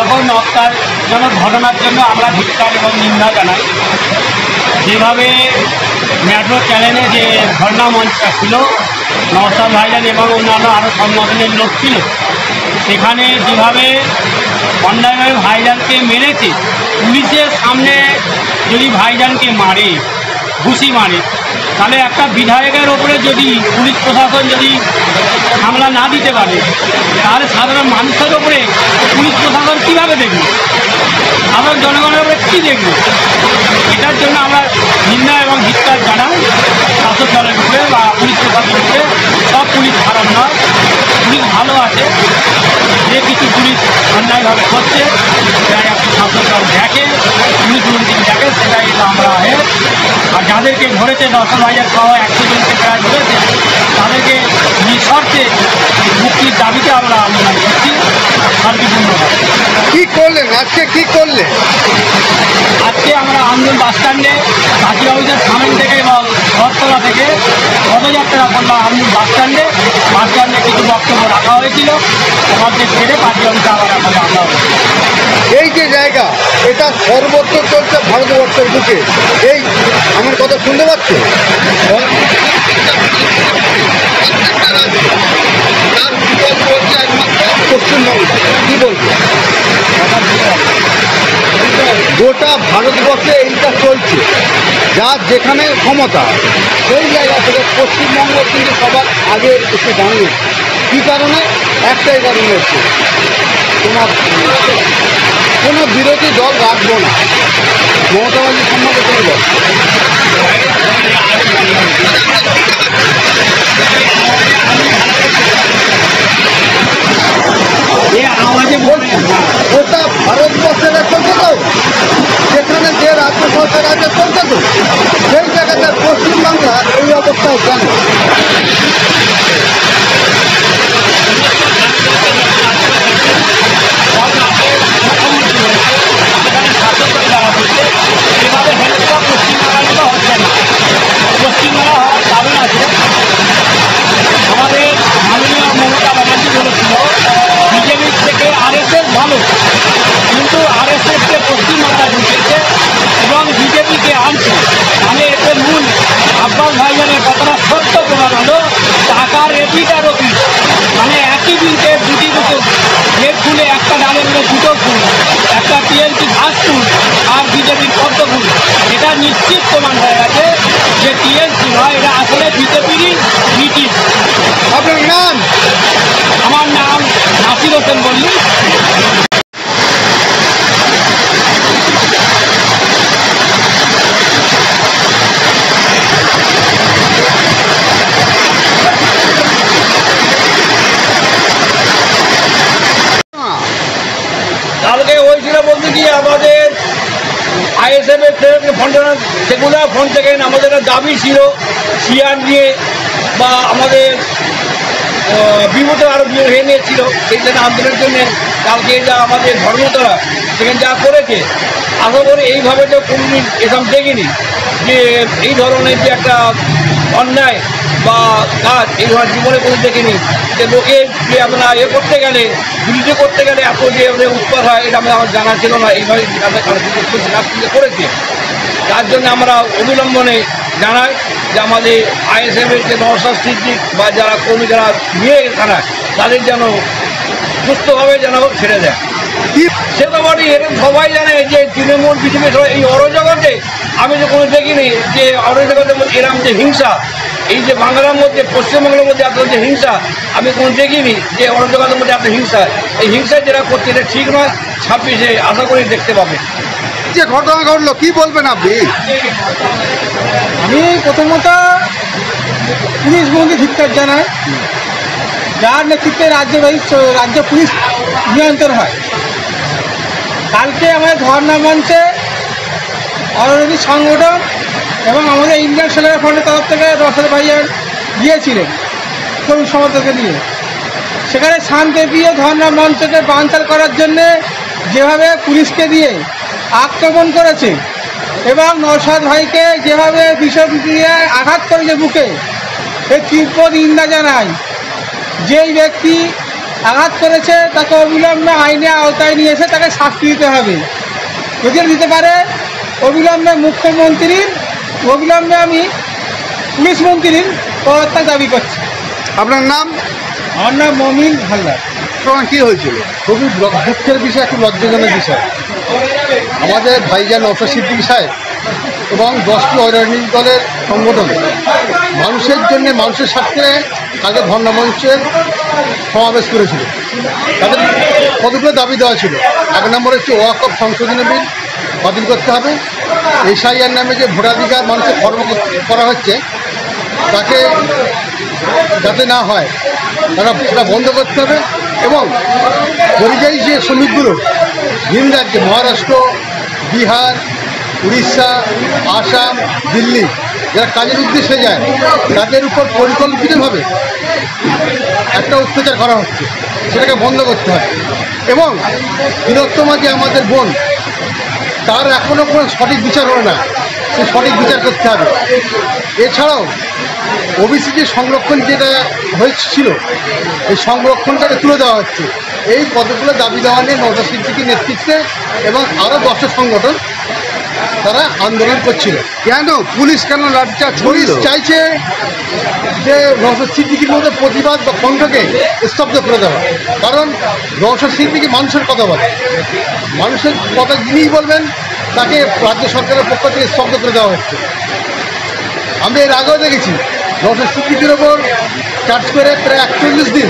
এরকম নক্কারজনক ঘটনার জন্য আমরা ধিক্কার এবং নিন্দা জানাই। যেভাবে মেট্রো চ্যানেলে যে ধর্ণা মঞ্চটা ছিল, নওশাদ ভাইজান এবং অন্যান্য আরও সংগঠনের লোক ছিল, সেখানে যেভাবে অন্যায়ভাবে ভাইজানকে মেরেছে, পুলিশের সামনে যদি ভাইজানকে মারে, ঘুষি মারে, তাহলে একটা বিধায়কের ওপরে যদি পুলিশ প্রশাসন যদি হামলা না দিতে পারে, তাহলে সাধারণ মানুষের ওপরে পুলিশ প্রশাসন কীভাবে দেখবে? সাধারণ জনগণের ওপরে কী দেখবে? এটার জন্য আমরা নিন্দা এবং ধিক্কার জানাই শাসক দলের উপরে বা পুলিশ প্রশাসনের উপরে। সব পুলিশ খারাপ নয়, পুলিশ ভালো আছে। যে কিছু পুলিশ অন্যায়ভাবে করছে সেটাই একটা শাসক দল দেখে, পুলিশ মন্ত্রী দেখে, সেটাই আমরা আহে। আর যাদেরকে ধরেছে নওশাদ ভাইজান সহ 100 জনকে প্রায় ধরেছে, তাদেরকে নিঃশর্তে মুক্তির দাবিতে আমরা আন্দোলন করছি শান্তিপূর্ণভাবে। কী করলেন আজকে, কী করলেন? আজকে আমরা আমদুল বাস স্ট্যান্ডে পার্টি অফিসের সামনে থেকে এবং রথতলা থেকে পদযাত্রা করলাম আমদুল বাস স্ট্যান্ডে কিছু বক্তব্য রাখা হয়েছিল, আমাদের ছেড়ে পার্টি অফিসে আবার এখন রাখা হয়েছে। এই যে জায়গা, এটা সর্বত্র চলছে ভারতবর্ষের বুকে। এই আমার কথা শুনতে পাচ্ছে? পশ্চিমবঙ্গ কী বলবো, গোটা ভারতবর্ষে এইটা চলছে। যার যেখানে ক্ষমতা সেই জায়গা থেকে পশ্চিমবঙ্গ কিন্তু সবার আগে এসে দাঁড়িয়ে। কী কারণে? একটাই কারণ হচ্ছে তোমার কোনো বিরোধী দল রাখবো না। মমতা ব্যানার্জি সম্বন্ধে কোনো দল গোটা ভারতবর্ষের চলছে তো, যেখানে যে রাজ্য সরকার আছে চলছে তো, সেই জায়গাতে পশ্চিমবাংলা এই অবস্থায় কেন? পশ্চিমবাংলা হওয়ার কারণ আছে, আমাদের মাননীয় মমতা ব্যানার্জি বলেছিল বিজেপির থেকে আরএসএস ভালো, কিন্তু আরএসএসকে পশ্চিমবাংলা ঢুকেছে এবং বিজেপিকে আনছে। মানে এতে মূল আব্বাস ভাইজানের কথাটা সত্য প্রমাণ হলো, টাকার এপিটার অফিস, মানে একই দিনকে দুটো গেট খুলে একটা ডালের মধ্যে দুটো ফুল, একটা টিএমসি ঘাস ফুল আর বিজেপির পদ্ম ফুল। এটা নিশ্চিত প্রমাণ হয়ে গেছে যে টিএমসি নয়, এটা আসলে বিজেপিরই মিটিং। আপনার নাম? আমার নাম নাসির হোসেন মল্লিক। কালকে হয়েছিল বলতে কি আমাদের আইএসএফের সেগুলা ফোন থেকে আমাদের দাবি ছিল সিআর নিয়ে বা আমাদের বিভূত আরও হয়ে নিয়েছিল সেই জন্য আন্দোলনের জন্য। কালকে যা আমাদের ধর্মতলা সেখানে যা করেছে, আশা করি এইভাবে তো কোনোদিন এসব দেখিনি যে এই ধরনের যে একটা অন্যায় বা কাজ এই ধরনের জীবনে কোনো দেখিনি। যে লোকের যে আমরা করতে গেলে, বিরুদ্ধে করতে গেলে এত যে উৎপাদ হয়, এটা আমার জানা ছিল না। এইভাবে করেছে, তার জন্য আমরা অবিলম্বনে জানাই যে আমাদের আইএসএফের যে নওশাদ সিদ্দিক বা যারা কর্মী যারা নিয়ে থানায়, তাদের যেন সুস্থভাবে যেন ছেড়ে দেয়। সে তো বলি এরকম সবাই জানে যে তৃণমূল বিজেপি এই অরাজকতাতে আমি তো কোনো দেখিনি যে অরাজকতার মধ্যে এরকম যে হিংসা, এই যে বাংলার মধ্যে পশ্চিমবঙ্গের মধ্যে এত যে হিংসা আমি কোনো দেখিনি, যে অরাজকতার মধ্যে এত হিংসা। এই হিংসায় যেটা করছে এটা ঠিক নয়। 26-এ আশা করি দেখতে পাবে। যে ঘটনা ঘটলো কি বলবেন আপনি? আমি প্রথমত পুলিশ মন্ত্রী ধিক্কার জানাই, যার নেতৃত্বে রাজ্য পুলিশ নিয়ন্ত্রণ হয়। কালকে আমাদের ধর্ণা মঞ্চে অরোধী সংগঠন এবং আমাদের ইন্ডিয়ান সেকুলার ফ্রন্টের তরফ থেকে নওশাদ ভাইজান গিয়েছিলেন কর্মী সমর্থককে নিয়ে। সেখানে শান্তিপ্রিয় ধর্ণা মঞ্চকে বানচাল করার জন্যে যেভাবে পুলিশকে দিয়ে আক্রমণ করেছে এবং নওশাদ ভাইকে যেভাবে বিষয় দিয়ে আঘাত করেছে বুকে, এই তীব্র নিন্দা জানাই। যেই ব্যক্তি আঘাত করেছে তাকে অবিলম্বে আইনে আওতায় নিয়ে এসে তাকে শাস্তি দিতে হবে। যদি দিতে পারে অবিলম্বে মুখ্যমন্ত্রীর, অবিলম্বে আমি পুলিশ মন্ত্রীর পদত্যাগ দাবি করছি। আপনার নাম? আমার নাম মমিন হালদার। সময় কী হয়েছিল? খুবই দুঃখের বিষয়, একটু লজ্জাজনক বিষয়। আমাদের ভাইজান নওশাদ সিদ্দিকী সাহেব এবং 10টি অরাজনৈতিক দলের সংগঠন মানুষের জন্য, মানুষের স্বার্থে তাদের ধর্ণা মঞ্চের সমাবেশ করেছিল। তাদের কতগুলো দাবি দেওয়া ছিল। 1 নম্বর হচ্ছে ওয়াকফ সংশোধনী বিল বাতিল করতে হবে। এসআইআর নামে যে ভোটাধিকার মানুষের খর্ব করা হচ্ছে তাকে যাতে না হয় তারা সেটা বন্ধ করতে হবে। এবং পরিযায়ী যে শ্রমিকগুলো ভিন রাজ্যে মহারাষ্ট্র, বিহার, উড়িষ্যা, আসাম, দিল্লি যারা কাজের উদ্দেশ্যে যায় তাদের উপর পরিকল্পিতভাবে একটা অত্যাচার করা হচ্ছে, সেটাকে বন্ধ করতে হবে। এবং তিলোত্তমা যে আমাদের বোন, তার এখনও কোনো সঠিক বিচার হলো না, সে সঠিক বিচার করতে হবে। এছাড়াও ওবিসি যে সংরক্ষণ যেটা হয়েছিল এই সংরক্ষণটাকে তুলে দেওয়া হচ্ছে। এই কতগুলো দাবি দেওয়া নিয়ে নওশাদ সিদ্দিকীর নেতৃত্বে এবং আরও 10টা সংগঠন তারা আন্দোলন করছিল। কেন পুলিশ কেন লাঠিচার্জ? পুলিশ চাইছে যে নওশাদ সিদ্দিকীর মধ্যে প্রতিবাদ বা কণ্ঠকে স্তব্ধ করে দেওয়া। কারণ নওশাদ সিদ্দিকী মানুষের কথা বলে, মানুষের কথা যিনিই বলবেন তাকে রাজ্য সরকারের পক্ষ থেকে স্তব্ধ করে দেওয়া হচ্ছে। আমরা এর আগেও দেখেছি নওশাদ সিদ্দিকীর ওপর চার্জ করে প্রায় 41 দিন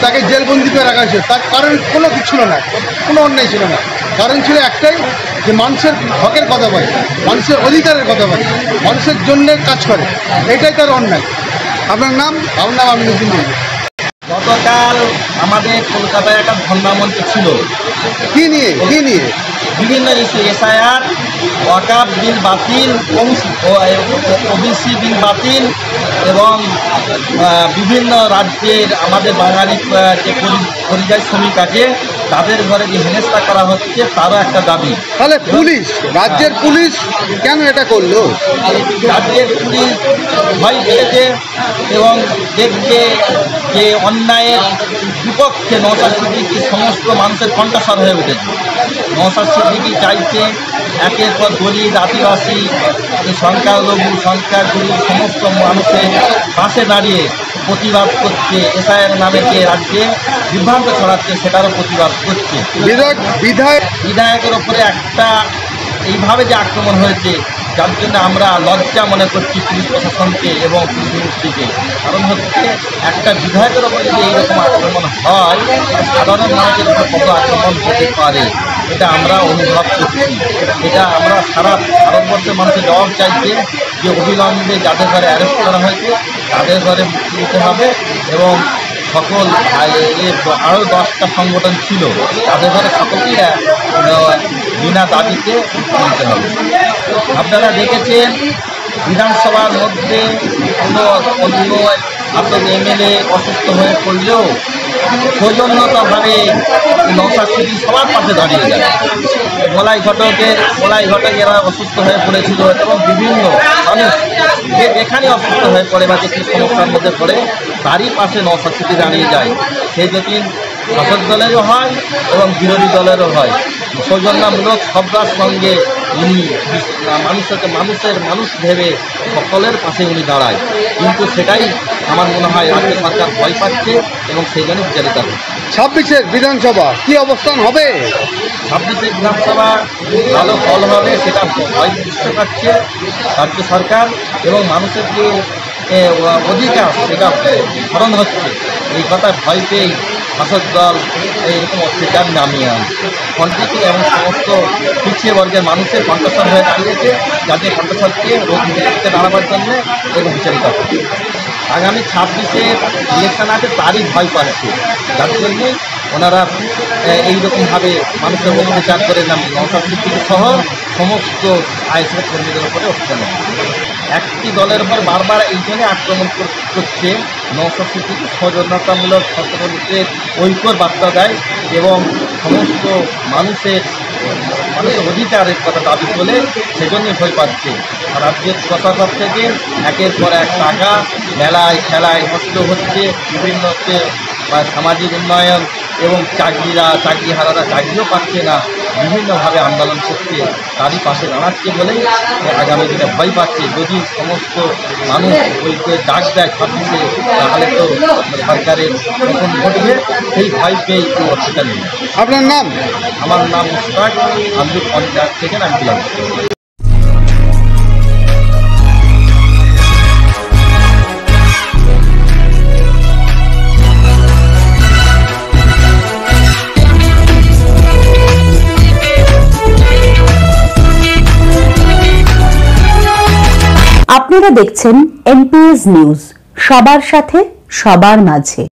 তাকে জেলবন্দি করে রাখা হয়েছে। তার কারণ কোনো কিছু ছিল না, কোনো অন্যায় ছিল না। কারণ ছিল একটাই, যে মানুষের হকের কথা বলে, মানুষের অধিকারের কথা বলে, মানুষের জন্য কাজ করে, এটাই তার অন্যায়। আপনার নাম? আমার নাম আমিনুদ্দিন। গতকাল আমাদের কলকাতায় একটা ধর্ণা মঞ্চ ছিল। কী নিয়ে? বিভিন্ন ইস্যু, এসআইআর, ওয়াকফ বিল বাতিল, ওবিসি বিল বাতিল এবং বিভিন্ন রাজ্যের আমাদের বাঙালি যে পরিযায়ী শ্রমিক আছে তাদের ঘরে যে হেনস্থা করা হচ্ছে তারও একটা দাবি। তাহলে পুলিশ, রাজ্যের পুলিশ কেন এটা করলো? রাজ্যের পুলিশ ভয় পেয়েছে এবং দেখছে যে অন্যায়ের বিপক্ষে নওশাদ সিদ্দিকী সমস্ত মানুষের কণ্ঠস্বর হয়ে উঠেছে। নওশাদ সিদ্দিকী চাইছে একের পর দলিত, আদিবাসী, সংখ্যালঘু, সংখ্যাগুরু সমস্ত মানুষের পাশে দাঁড়িয়ে প্রতিবাদ করছে। এসআইআর নামে যে রাজ্যে বিভ্রান্ত ছড়াচ্ছে সেটারও প্রতিবাদ করছে। বিধায়কের ওপরে একটা এইভাবে যে আক্রমণ হয়েছে, যার জন্য আমরা লজ্জা মনে করছি পুলিশ প্রশাসনকে এবং পুলিশ মন্ত্রীকে। কারণ হচ্ছে একটা বিধায়কের ওপর যদি এইরকম আক্রমণ হয়, সাধারণ মানুষের উপর কত আক্রমণ হতে পারে এটা আমরা অনুভব করছি। এটা আমরা সারা ভারতবর্ষের মানুষের জবাব চাইছে যে অবিলম্বে যাদের ঘরে অ্যারেস্ট করা হয়েছে তাদের ঘরে মুক্তি দিতে হবে এবং সকল আরও 10টা সংগঠন ছিল তাদের ঘরে সকলকেই বিনা দাবিতে দিতে হবে। আপনারা দেখেছেন বিধানসভার মধ্যে অন্য আসলে এমএলএ অসুস্থ হয়ে পড়লেও সৌজন্যতাভাবে নওশাদ সিদ্দিকী সবার পাশে দাঁড়িয়ে যায়। গোলাই ঘটক এরা অসুস্থ হয়ে পড়েছিল এবং বিভিন্ন মানুষ যে যেখানে অসুস্থ হয়ে পড়ে বা যেটি সমস্যার মধ্যে পড়ে তারই পাশে নওশাদ সিদ্দিকী দাঁড়িয়ে যায়। সেই যদি শাসক দলেরও হয় এবং বিরোধী দলেরও হয়, সৌজন্যমূলক সবার সঙ্গে উনি মানুষ ভেবে সকলের পাশে উনি দাঁড়ায়। কিন্তু সেটাই আমার মনে হয় রাজ্য সরকার ভয় পাচ্ছে এবং সেই জন্য বিচারিত হবে। 26-এর বিধানসভা কি অবস্থান হবে? 26-এর বিধানসভা ভালো ফল হবে সেটা ভয় বুঝতে পারছে রাজ্য সরকার এবং মানুষের যে অধিকার সেটা হরণ হচ্ছে, এই কথা ভয় পেয়েই শাসক দল এইরকম অত্যাচার নামিয়ে আনছে। কণ্ঠকে এবং সমস্ত পিছিয়ে বর্গের মানুষের কণ্ঠস্বর হয়ে দাঁড়িয়েছে, যাতে কণ্ঠস্বরকে রোগ নিতে দাঁড়াবার জন্য এবং বিচারিত হবে। আগামী 26-এর ইলেকশন আছে তারই ভয় পাচ্ছে, যার জন্যে ওনারা এইরকমভাবে মানুষের অত্যাচার করে নওশাদ সিদ্দিকী সহ সমস্ত আইএসএফ কর্মীদের উপরে অত্যাচার। একটি দলের উপর বারবার এই জন্যে আক্রমণ করছে নওশাদ সিদ্দিকী সৌজন্যতামূলক ছাত্রদের ঐক্যর বার্তা দেয় এবং সমস্ত মানুষের অধিকারের কথা দাবি তোলে, সেজন্যই ভয় পাচ্ছে। রাজ্যের প্রশাসন থেকে একের পর এক টাকা মেলায় খেলায় নষ্ট হচ্ছে, বিভিন্ন বা সামাজিক উন্নয়ন এবং চাকরিহারারা চাকরিও পাচ্ছে না, বিভিন্নভাবে আন্দোলন করছে, তারই পাশে দাঁড়াচ্ছে বলেই আগামী দিনে ভয় পাচ্ছে। যদি সমস্ত মানুষ ওইকে ডাক দেয় ছাব্বিশে, তাহলে তো সরকারের পতন ঘটবে, সেই ভয় পেয়ে এই অর্থটা নেই। আপনার নাম? আমার নাম মুস্তাক, আমি পঞ্চায়েত থেকে নাম দিলাম। আপনারা দেখছেন এনপিএস নিউজ, সবার সাথে সবার মাঝে।